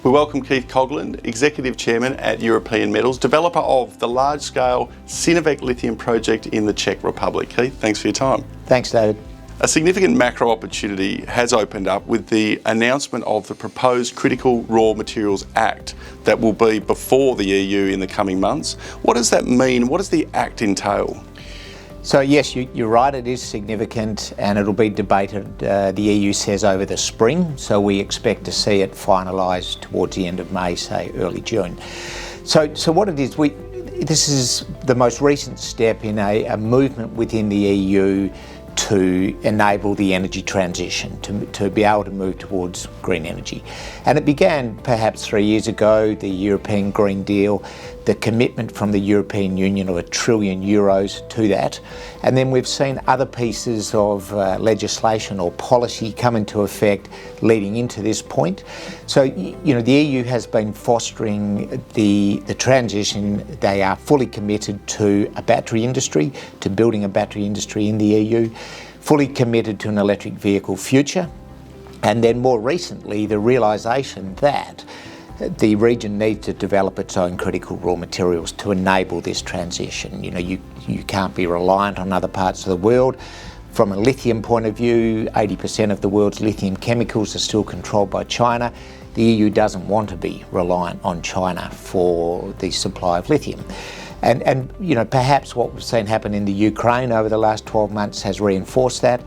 We welcome Keith Coughlan, Executive Chairman at European Metals, developer of the large-scale Synovec lithium project in the Czech Republic. Keith, thanks for your time. Thanks, David. A significant macro opportunity has opened up with the announcement of the proposed Critical Raw Materials Act that will be before the EU in the coming months. What does that mean? What does the Act entail? So yes, you're right, it is significant and it'll be debated, the EU says, over the spring. So we expect to see it finalised towards the end of May, say early June. So what it is, this is the most recent step in a movement within the EU to enable the energy transition, to be able to move towards green energy. And it began perhaps 3 years ago, the European Green Deal, the commitment from the European Union of €1 trillion to that. And then we've seen other pieces of legislation or policy come into effect leading into this point. So, the EU has been fostering the transition. They are fully committed to a battery industry, to building a battery industry in the EU, fully committed to an electric vehicle future, and then more recently the realisation that the region needs to develop its own critical raw materials to enable this transition. You can't be reliant on other parts of the world. From a lithium point of view, 80% of the world's lithium chemicals are still controlled by China. The EU doesn't want to be reliant on China for the supply of lithium. And perhaps what we've seen happen in the Ukraine over the last 12 months has reinforced that.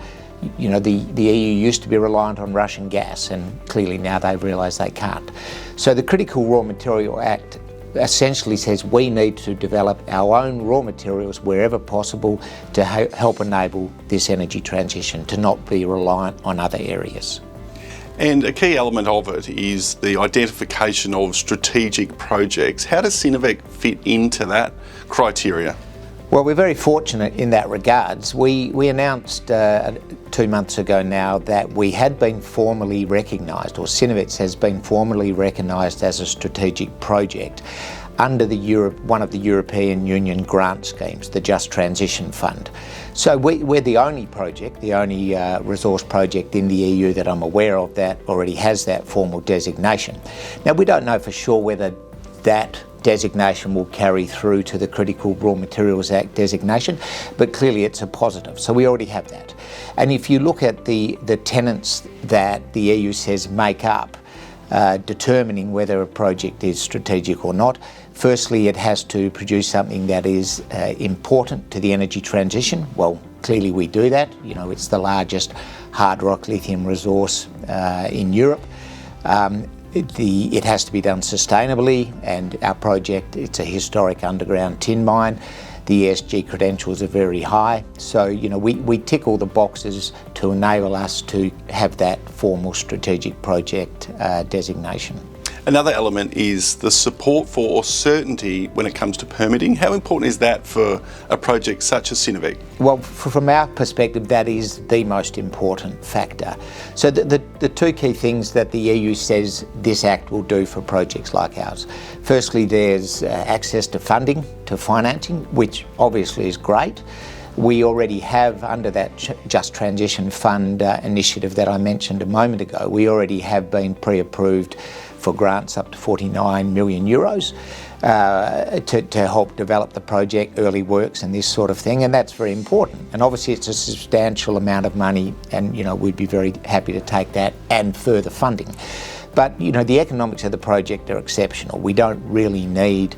The EU used to be reliant on Russian gas, and clearly now they've realised they can't. So the Critical Raw Material Act essentially says we need to develop our own raw materials wherever possible to help enable this energy transition, to not be reliant on other areas. And a key element of it is the identification of strategic projects. How does Synovec fit into that criteria? Well, we're very fortunate in that regards. We announced 2 months ago now that we had been formally recognised, or Synovec has been formally recognised as a strategic project under one of the European Union grant schemes, the Just Transition Fund. So we're the only project, the only resource project in the EU that I'm aware of that already has that formal designation. Now, we don't know for sure whether that designation will carry through to the Critical Raw Materials Act designation, but clearly it's a positive. So we already have that. And if you look at the tenets that the EU says make up determining whether a project is strategic or not, firstly, it has to produce something that is important to the energy transition. Well, clearly we do that. It's the largest hard rock lithium resource in Europe. It has to be done sustainably, and our project, it's a historic underground tin mine. The ESG credentials are very high, so we tick all the boxes to enable us to have that formal strategic project designation. Another element is the support for certainty when it comes to permitting. How important is that for a project such as Synovec? Well, from our perspective, that is the most important factor. So the two key things that the EU says this Act will do for projects like ours. Firstly, there's access to funding, to financing, which obviously is great. We already have, under that Just Transition Fund initiative that I mentioned a moment ago, we already have been pre-approved for grants up to €49 million to help develop the project, early works and this sort of thing, and that's very important. And obviously it's a substantial amount of money, and we'd be very happy to take that and further funding. But the economics of the project are exceptional. We don't really need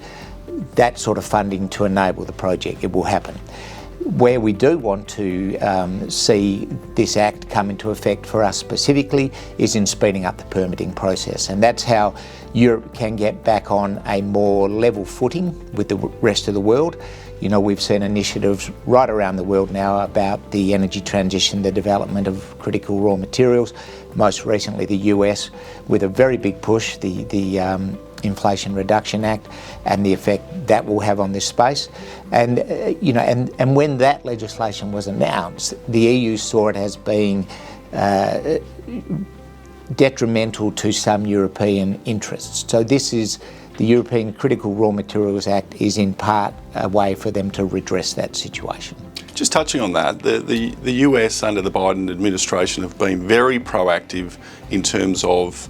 that sort of funding to enable the project. It will happen. Where we do want to see this Act come into effect for us specifically is in speeding up the permitting process, and that's how Europe can get back on a more level footing with the rest of the world. We've seen initiatives right around the world now about the energy transition, the development of critical raw materials, most recently the US with a very big push, the Inflation Reduction Act, and the effect that will have on this space. And and when that legislation was announced, the EU saw it as being detrimental to some European interests. So this is the European Critical Raw Materials Act is in part a way for them to redress that situation. Just touching on that, the US under the Biden administration have been very proactive in terms of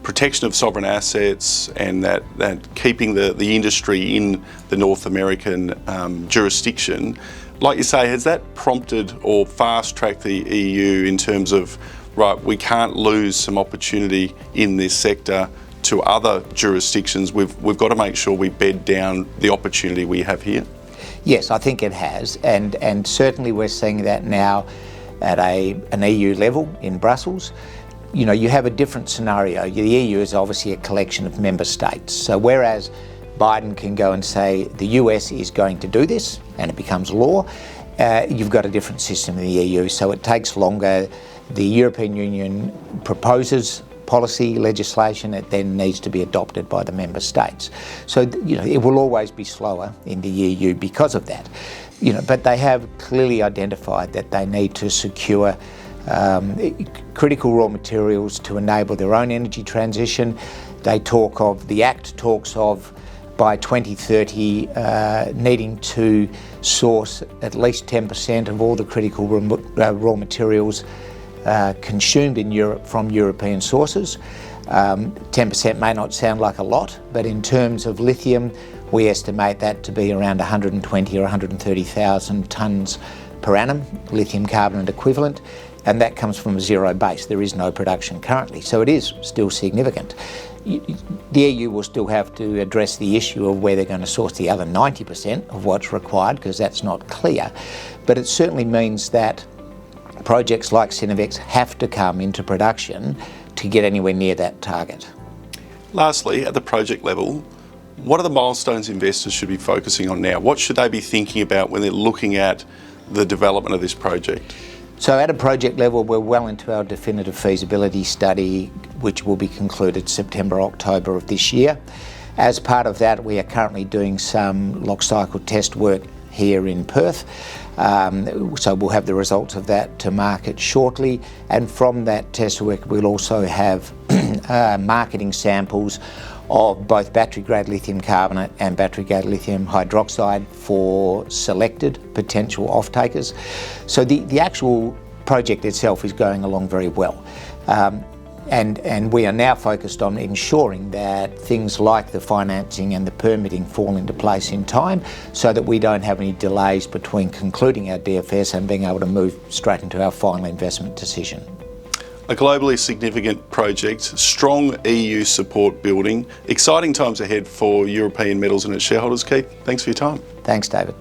protection of sovereign assets and that keeping the industry in the North American jurisdiction. Like you say, has that prompted or fast-tracked the EU in terms of, right, we can't lose some opportunity in this sector to other jurisdictions? We've got to make sure we bed down the opportunity we have here. Yes, I think it has, and certainly we're seeing that now at an EU level in Brussels. You know, you have a different scenario. The EU is obviously a collection of member states. So whereas Biden can go and say the US is going to do this and it becomes law, you've got a different system in the EU, so it takes longer. The European Union proposes policy legislation, it then needs to be adopted by the member states. So, you know, it will always be slower in the EU because of that. You know, but they have clearly identified that they need to secure critical raw materials to enable their own energy transition. The Act talks of by 2030 needing to source at least 10% of all the critical raw materials consumed in Europe from European sources. 10% may not sound like a lot, but in terms of lithium, we estimate that to be around 120 or 130,000 tonnes per annum, lithium carbonate equivalent, and that comes from a zero base. There is no production currently, so it is still significant. The EU will still have to address the issue of where they're going to source the other 90% of what's required, because that's not clear, but it certainly means that projects like Sinovex have to come into production to get anywhere near that target. Lastly, at the project level, what are the milestones investors should be focusing on now? What should they be thinking about when they're looking at the development of this project? So at a project level, we're well into our definitive feasibility study, which will be concluded September, October of this year. As part of that, we are currently doing some lock cycle test work here in Perth. So we'll have the results of that to market shortly. And from that test work, we'll also have marketing samples of both battery-grade lithium carbonate and battery-grade lithium hydroxide for selected potential off-takers. So the actual project itself is going along very well. And we are now focused on ensuring that things like the financing and the permitting fall into place in time so that we don't have any delays between concluding our DFS and being able to move straight into our final investment decision. A globally significant project, strong EU support building, exciting times ahead for European Metals and its shareholders. Keith, thanks for your time. Thanks, David.